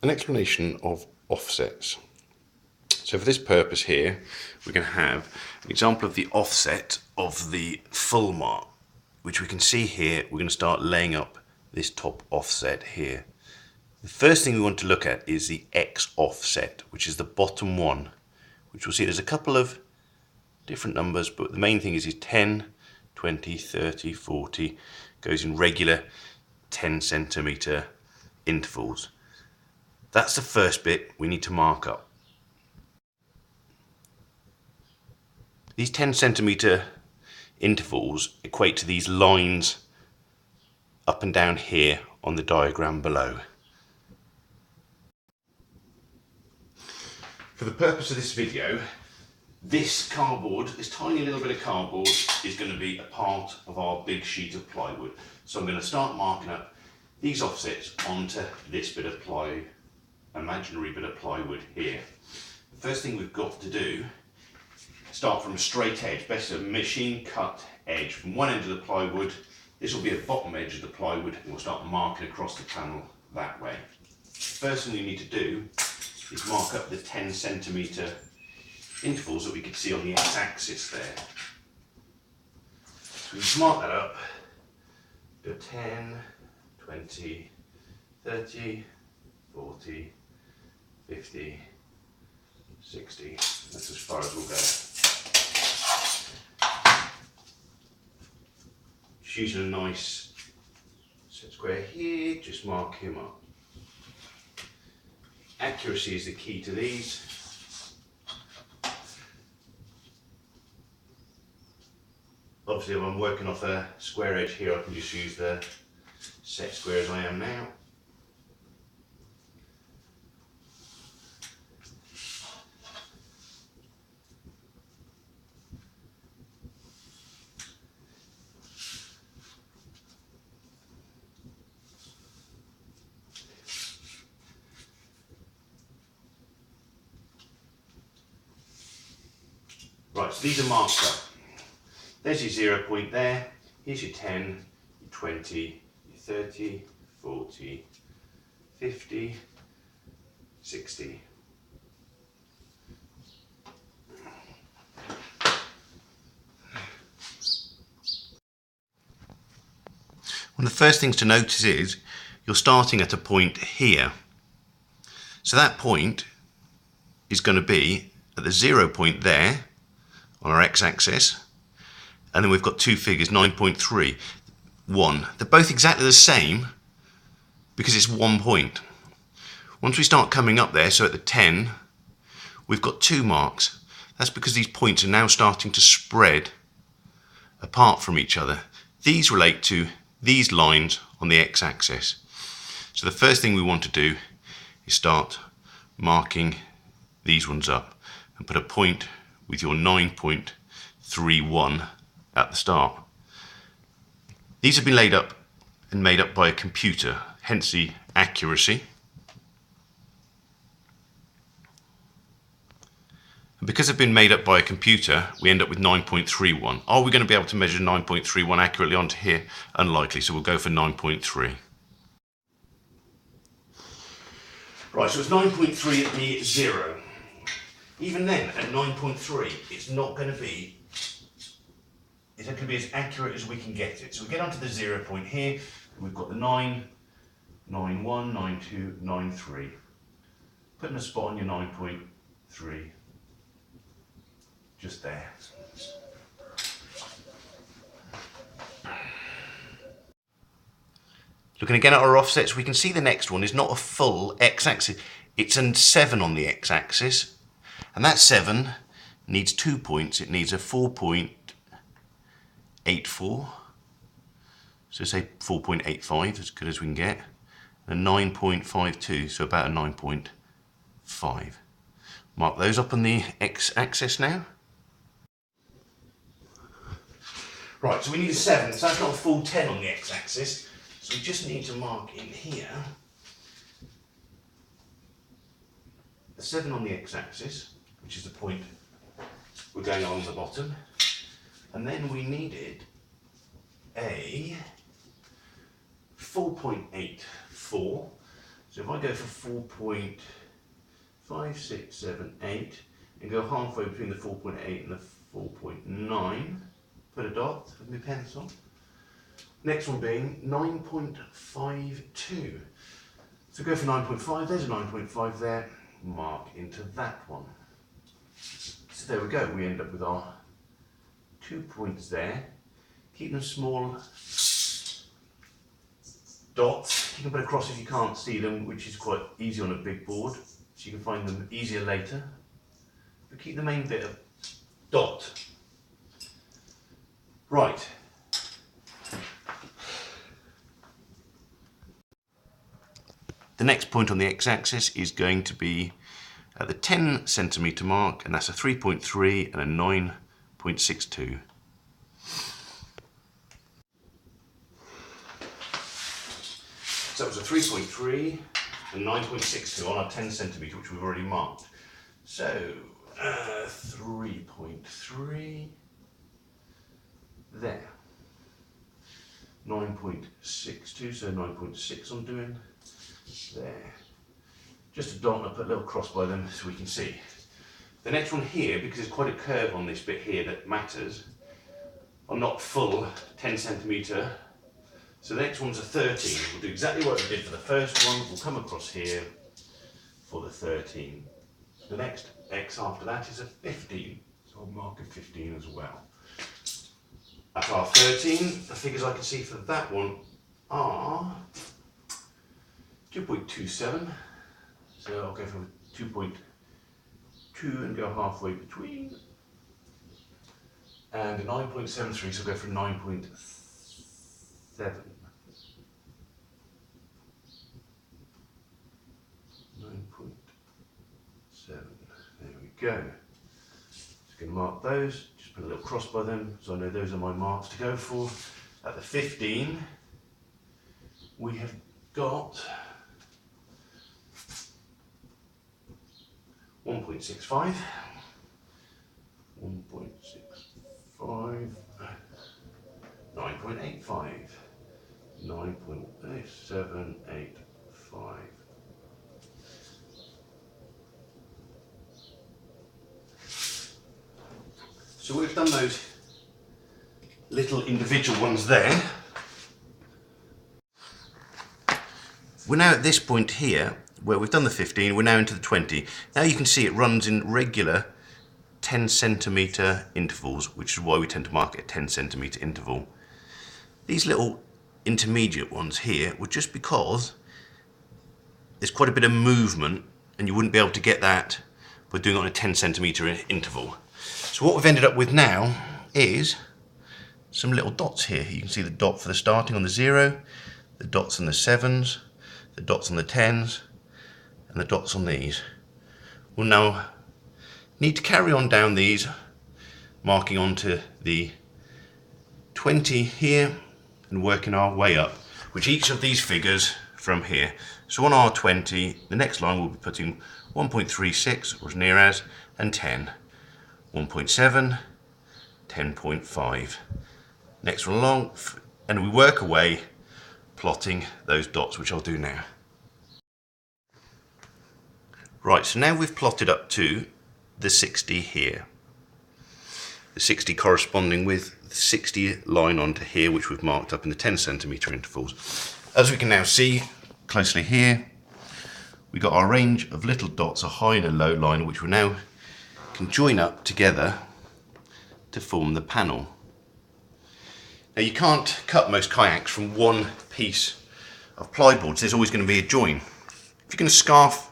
an explanation of offsets. So for this purpose here, we're going to have an example of the offset of the full mark, which we can see here. We're going to start laying up this top offset here. The first thing we want to look at is the X offset, which is the bottom one, which we'll see there's a couple of different numbers, but the main thing is 10, 20, 30, 40, goes in regular 10 centimeter intervals. That's the first bit we need to mark up. These 10 centimeter intervals equate to these lines up and down here on the diagram below. For the purpose of this video, this cardboard, this tiny little bit of cardboard, is going to be a part of our big sheet of plywood. So I'm going to start marking up these offsets onto this bit of imaginary bit of plywood here. The first thing we've got to do, start from a straight edge, best a machine cut edge from one end of the plywood. This will be a bottom edge of the plywood, and we'll start marking across the panel that way. First thing we need to do is mark up the 10 centimeter intervals that we can see on the x-axis there. So we just mark that up, do 10, 20, 30, 40, 50, 60, that's as far as we'll go. Just using a nice set square here, just mark him up. Accuracy is the key to these. Obviously if I'm working off a square edge here, I can just use the set square as I am now. Right, so these are marked up. There's your 0 point there, here's your 10, your 20, your 30, 40, 50, 60. One of the first things to notice is you're starting at a point here. So that point is going to be at the 0 point there on our x-axis. And then we've got two figures, 9.3, 1. They're both exactly the same because it's 1 point. Once we start coming up there, so at the 10, we've got 2 marks. That's because these points are now starting to spread apart from each other. These relate to these lines on the x-axis. So the first thing we want to do is start marking these ones up and put a point with your 9.31 at the start. These have been laid up and made up by a computer, hence the accuracy. And because they've been made up by a computer, we end up with 9.31. Are we going to be able to measure 9.31 accurately onto here? Unlikely, so we'll go for 9.3. Right, so it's 9.3 at the 0. Even then, at 9.3, it's not going to be as accurate as we can get it. So we get onto the 0 point here, we've got the 9, 9, 1, 9, 2, 9, 3. Putting a spot on your 9.3, just there. Looking again at our offsets, we can see the next one is not a full x-axis, it's a 7 on the x-axis. And that 7 needs 2 points. It needs a 4.84, so say 4.85, as good as we can get, and a 9.52, so about a 9.5. Mark those up on the x-axis now. Right, so we need a 7, so that's not a full 10 on the x-axis, so we just need to mark in here a 7 on the x-axis, which is the point we're going on the bottom, and then we needed a 4.84, So if I go for 4.5, 6, 7, 8 and go halfway between the 4.8 and the 4.9, put a dot with my pencil. Next one being 9.52. So go for 9.5, there's a 9.5 there, mark into that one. So there we go, we end up with our 2 points there. Keep them small dots. You can put a cross if you can't see them, which is quite easy on a big board, so you can find them easier later. But keep the main bit of dot. Right. The next point on the x-axis is going to be at the 10 centimetre mark, and that's a 3.3 and a 9.62. So that was a 3.3 and 9.62 on our 10 centimetre, which we've already marked. So 3.3 there. 9.62, so 9.6 I'm doing there. Just a dot, and I put a little cross by them so we can see. The next one here, because there's quite a curve on this bit here that matters, I'm not full 10 centimetre. So the next one's a 13. We'll do exactly what we did for the first one. We'll come across here for the 13. The next X after that is a 15. So I'll mark a 15 as well. At our 13, the figures I can see for that one are 2.27. So I'll go for 2.2 and go halfway between. And a 9.73, so I'll go for 9.7. 9.7, there we go. Just going to mark those, just put a little cross by them, so I know those are my marks to go for. At the 15, we have got 1.65, 1.65, 9.85, 9.785. So we've done those little individual ones there. We're now at this point here where we've done the 15, we're now into the 20. Now you can see it runs in regular 10 centimetre intervals, which is why we tend to mark it a 10 centimetre interval. These little intermediate ones here were just because there's quite a bit of movement and you wouldn't be able to get that by doing it on a 10 centimetre interval. So what we've ended up with now is some little dots here. You can see the dot for the starting on the 0, the dots on the 7s, the dots on the 10s, and the dots on these. We'll now need to carry on down these, marking onto the 20 here and working our way up, which each of these figures from here. So on our 20, the next line we'll be putting 1.36 or as near as, and 10. 1.7, 10.5. Next one along, and we work away plotting those dots, which I'll do now. Right, so now we've plotted up to the 60 here. The 60 corresponding with the 60 line onto here, which we've marked up in the 10 centimetre intervals. As we can now see closely here, we got our range of little dots, a high and a low line, which we now can join up together to form the panel. Now you can't cut most kayaks from one piece of plyboard, so there's always going to be a join. If you're going to scarf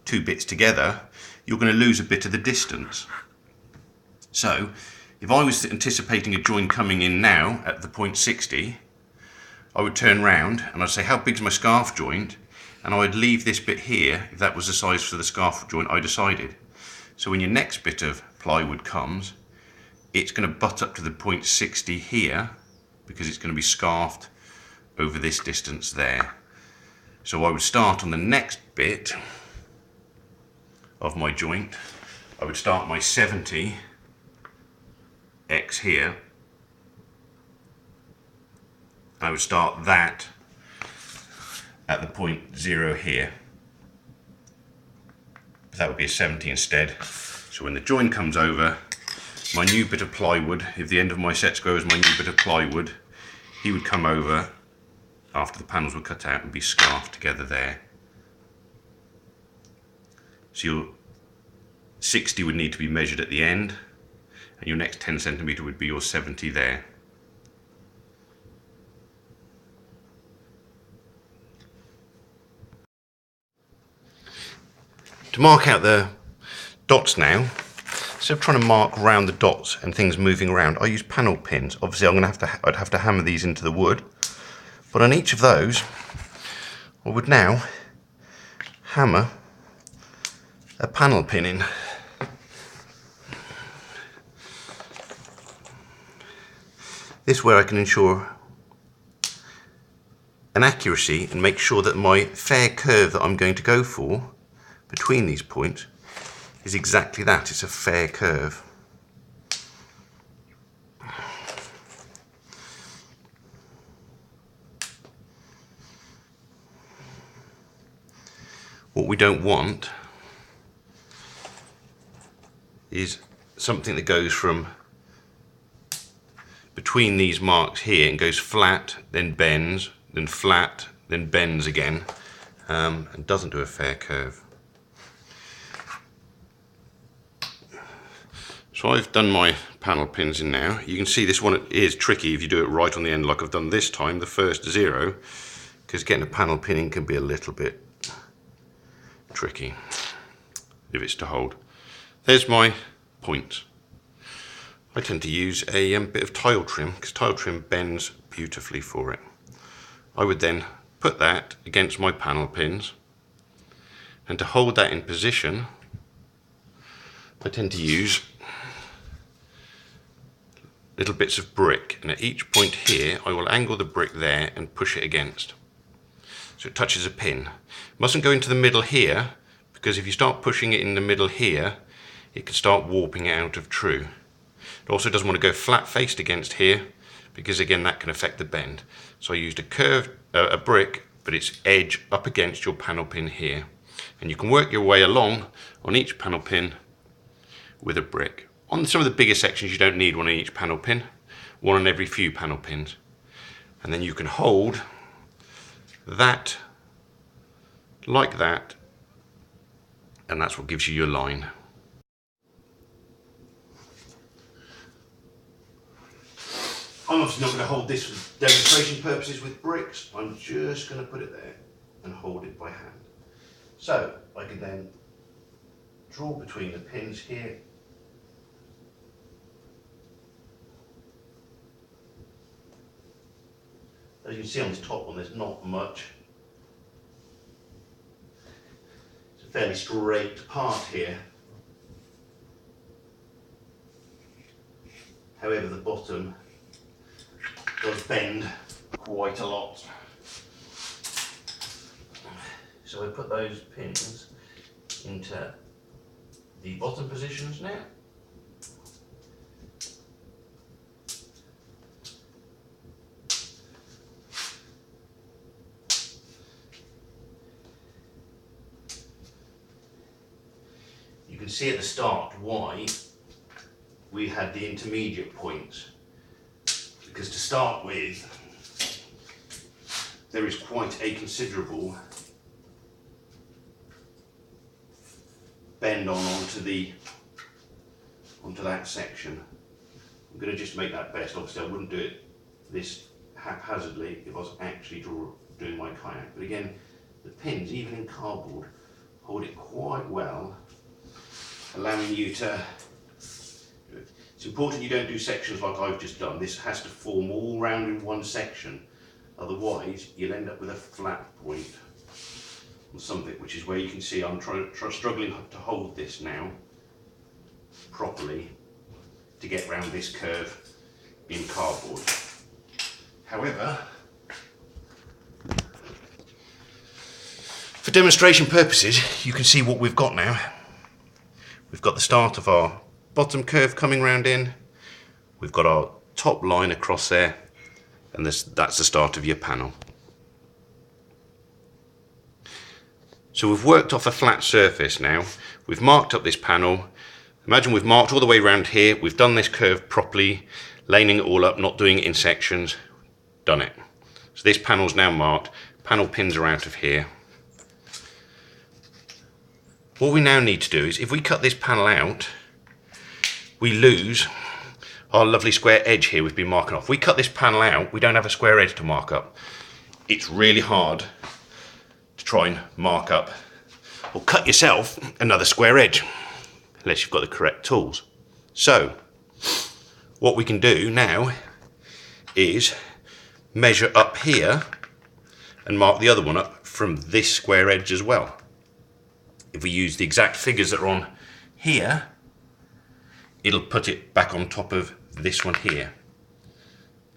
two bits together, you're going to lose a bit of the distance. So if I was anticipating a join coming in now at the point 60, I would turn round and I'd say, how big's my scarf joint? And I would leave this bit here if that was the size for the scarf joint I decided. So when your next bit of plywood comes, it's going to butt up to the point 60 here because it's going to be scarfed over this distance there. So I would start on the next bit of my joint. I would start my 70 X here. I would start that at the point 0 here. But that would be a 70 instead. So when the join comes over, my new bit of plywood, if the end of my set square is my new bit of plywood, he would come over after the panels were cut out and be scarfed together there. So your 60 would need to be measured at the end, and your next 10 centimetre would be your 70 there. To mark out the dots now, instead of trying to mark around the dots and things moving around, I use panel pins. Obviously I'd have to hammer these into the wood, but on each of those I would now hammer a panel pin in. This way I can ensure an accuracy and make sure that my fair curve that I'm going to go for between these points is exactly that. It's a fair curve. What we don't want is something that goes from between these marks here and goes flat, then bends, then flat, then bends again, and doesn't do a fair curve. So I've done my panel pins in now. You can see this one is tricky if you do it right on the end like I've done this time, the first 0, because getting a panel pin in can be a little bit tricky if it's to hold. There's my point. I tend to use a bit of tile trim because tile trim bends beautifully for it. I would then put that against my panel pins, and to hold that in position I tend to use little bits of brick, and at each point here I will angle the brick there and push it against so it touches a pin. It mustn't go into the middle here, because if you start pushing it in the middle here it can start warping it out of true. It also doesn't want to go flat faced against here, because again that can affect the bend. So I used a brick, but its edge up against your panel pin here, and you can work your way along on each panel pin with a brick. On some of the bigger sections you don't need one on each panel pin, one on every few panel pins, and then you can hold that like that, and that's what gives you your line. I'm obviously not going to hold this for demonstration purposes with bricks. I'm just going to put it there and hold it by hand. So I can then draw between the pins here. As you can see on this top one, there's not much. It's a fairly straight part here. However, the bottom does bend quite a lot. So I put those pins into the bottom positions now. You can see at the start why we had the intermediate points, because to start with there is quite a considerable bend onto that section. I'm going to just make that best. Obviously I wouldn't do it this haphazardly if I was actually doing my kayak, but again the pins, even in cardboard, hold it quite well, allowing you to do it. It's important you don't do sections like I've just done. This has to form all round in one section, otherwise you'll end up with a flat point on something, which is where you can see I'm struggling to hold this now properly to get round this curve in cardboard. However, for demonstration purposes, you can see what we've got now. We've got the start of our bottom curve coming round in, we've got our top line across there, and that's the start of your panel. So we've worked off a flat surface now. We've marked up this panel. Imagine we've marked all the way around here. We've done this curve properly, laning it all up, not doing it in sections. Done it. So this panel's now marked. Panel pins are out of here. What we now need to do is, if we cut this panel out, we lose our lovely square edge here we've been marking off. We cut this panel out, we don't have a square edge to mark up. It's really hard to try and mark up or cut yourself another square edge, unless you've got the correct tools. So, what we can do now is measure up here and mark the other one up from this square edge as well. If we use the exact figures that are on here, it'll put it back on top of this one here.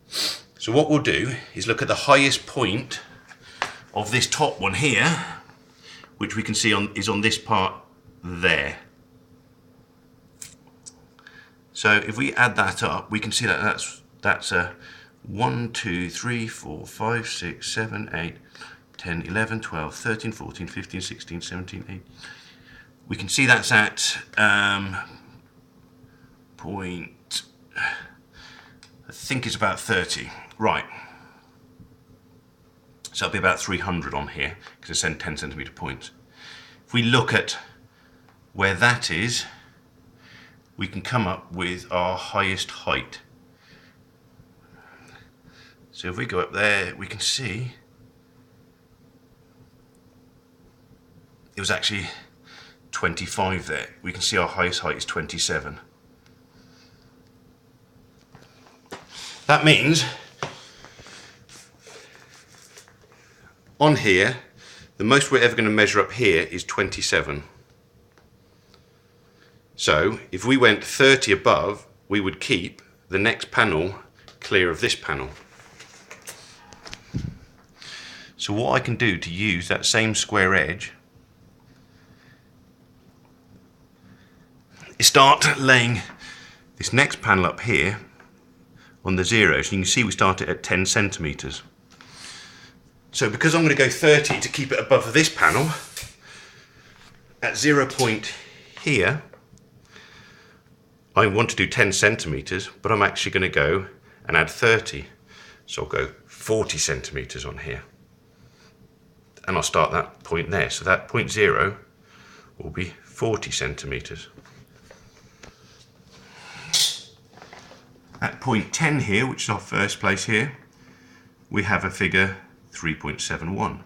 So what we'll do is look at the highest point of this top one here, which we can see is on this part there. So if we add that up, we can see that that's a 1, 2, 3, 4, 5, 6, 7, 8, 10, 11, 12, 13, 14, 15, 16, 17, 18. We can see that's at point, I think it's about 30. Right. So it'll be about 300 on here, because it's 10 centimetre points. If we look at where that is, we can come up with our highest height. So if we go up there, we can see it was actually 25 there. We can see our highest height is 27. That means on here, the most we're ever going to measure up here is 27. So if we went 30 above, we would keep the next panel clear of this panel. So what I can do to use that same square edge is start laying this next panel up here on the zero. So you can see we start it at 10 centimetres. So because I'm going to go 30 to keep it above this panel, at 0 point here, I want to do 10 centimetres, but I'm actually going to go and add 30. So I'll go 40 centimetres on here. And I'll start that point there. So that point 0 will be 40 centimetres. At point 10 here, which is our first place here, we have a figure 3.71.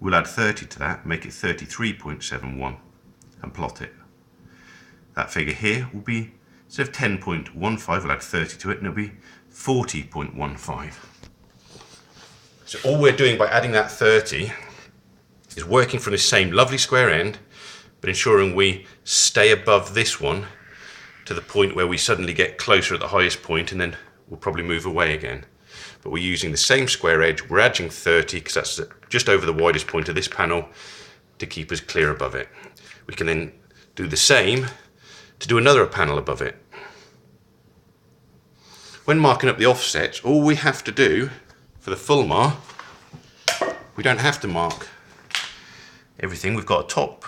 We'll add 30 to that, make it 33.71 and plot it. That figure here will be, instead of 10.15, we'll add 30 to it and it'll be 40.15. So all we're doing by adding that 30 is working from this same lovely square end, but ensuring we stay above this one to the point where we suddenly get closer at the highest point, and then we'll probably move away again. But we're using the same square edge, we're adding 30 because that's just over the widest point of this panel to keep us clear above it. We can then do the same to do another panel above it. When marking up the offsets, all we have to do for the full mark, we don't have to mark everything. We've got a top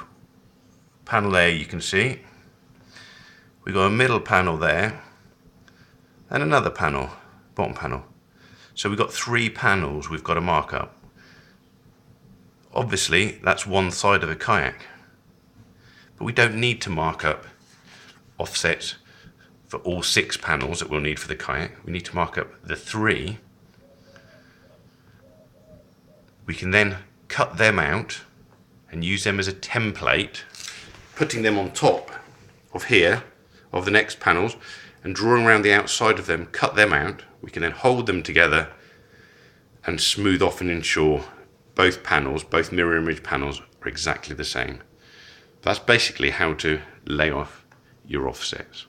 panel there, you can see. We've got a middle panel there and another panel, bottom panel. So we've got 3 panels we've got to mark up. Obviously that's one side of a kayak, but we don't need to mark up offsets for all 6 panels that we'll need for the kayak. We need to mark up the 3. We can then cut them out and use them as a template, putting them on top of here, of the next panels, and drawing around the outside of them, cut them out. We can then hold them together and smooth off and ensure both panels, both mirror image panels, are exactly the same. That's basically how to lay off your offsets.